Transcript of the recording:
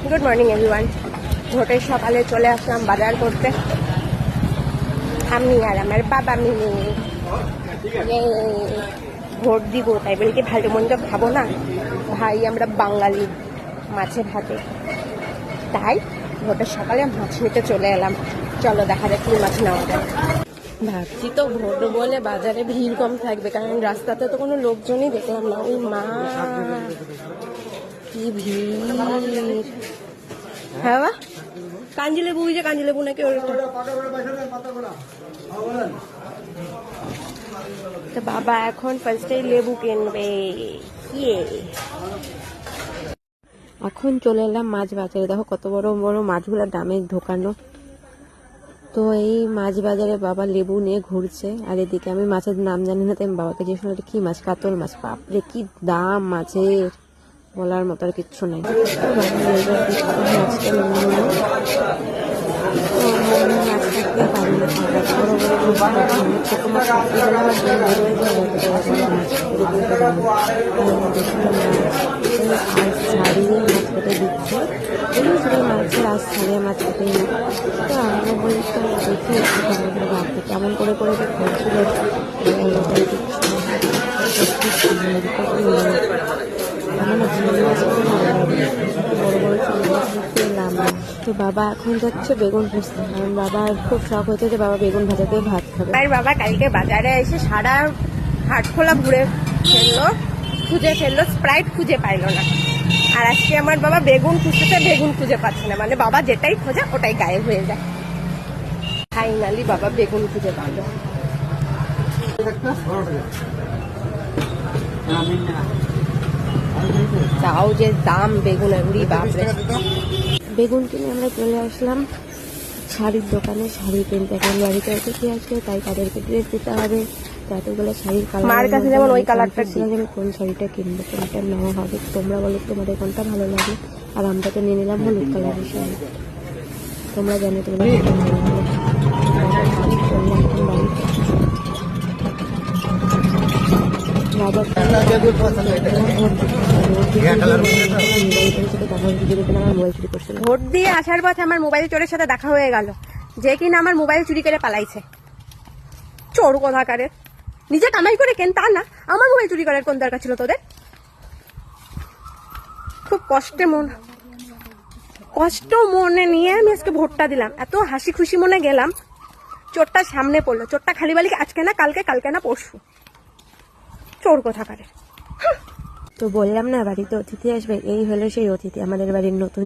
Good morning everyone. ভোটের সকালে চলে আসলাম বাজার করতে, আমি আর আমার বাবা মিলে। ভোট দিব তাই বলে কি ভালো মন্দ খাবো না ভাই, আমরা বাঙালি মাছে ভাতে, তাই ভোটের সকালে মাছ নিতে চলে এলাম। চলো দেখা যাক কি মাছ নেওয়া যায়। ভাবছি তো ভোট বলে বাজারে ভিড় কম থাকবে, কারণ রাস্তাতে তো কোনো লোকজনই দেখলাম না। ওই মা কি ভিড়। হ্যাঁ কাঞ্জি লেবু, যে কাঞ্জি লেবু নাকি তো বাবা এখন ফার্স্টে লেবু কিনবে। এখন চলে এলাম মাছ বাজারে। দেখো কত বড় বড় মাছগুলো দামে ঢোকানো। তো এই মাছ বাজারে বাবা লেবু নিয়ে ঘুরছে, আর এদিকে আমি মাছের নাম জানি না, তাই আমি বাবাকে জিজ্ঞেস করলাম কি মাছ, কাতল মাছ। বাপরে কি দাম মাছের, বলার মতো আর কিচ্ছু নাই। মাছের আজ ছাড়িয়ে মাছ কেটে নি, তো আমরা বলছি দেখি একটু কেমন করে করে খাচ্ছিল। তো বাবা এখন যাচ্ছে বেগুন খুঁজতে, কারণ বাবার খুব শখ হচ্ছে যে বাবা বেগুন ভাজাতে ভাত খাবে। আর বাবা কালকে বাজারে এসে সারা হাটখোলা ঘুরে খুঁজে ফেললো, স্প্রাইট খুঁজে পাইলো না। আর আজকে আমার বাবা বেগুন খুঁজতেছে, বেগুন খুঁজে পাচ্ছে না, মানে বাবা যেটাই খোঁজে ওটাই গায়েব হয়ে যায়। ফাইনালি বাবা বেগুন খুঁজে পালো। তাও যে দাম বেগুনের, উড়ি বাপরে। বেগুন কিনে আমরা চলে আসলাম শাড়ির দোকানে শাড়ি কিনতে, কারণ বাড়িতে অতিথি আসবে, তাই তাদেরকে ড্রেস দিতে হবে। এতগুলো শাড়ির কালার, মার কাছে যেমন ওই কালারটা কোন শাড়িটা কিনবো, কোনটা নেওয়া হবে। তোমরা বলো তোমাদের কোনটা ভালো লাগে। আর আমরা তো নিয়ে নিলাম হলুদ কালারের শাড়ি, তোমরা জানো তোমরা ভোট দিয়ে আসার পথে আমার মোবাইল চোরের সাথে দেখা হয়ে গেল, যে কিনা আমার মোবাইল চুরি করে পালাইছে। চোর কোথাকারে, নিজে কামাই করে কেন তা না, আমার মোবাইল চুরি করার কোন দরকার ছিল তোদের? খুব কষ্ট মনে নিয়ে আমি আজকে ভোটটা দিলাম, এত হাসি খুশি মনে গেলাম। চোরটা সামনে পড়লো, চোরটা খালি বালি আজকে না কালকে, কালকে না পরশু। চোর কোথাকারে। তো বললাম না বাড়িতে অতিথি আসবে, এই হলো সেই অতিথি, আমাদের বাড়ির নতুন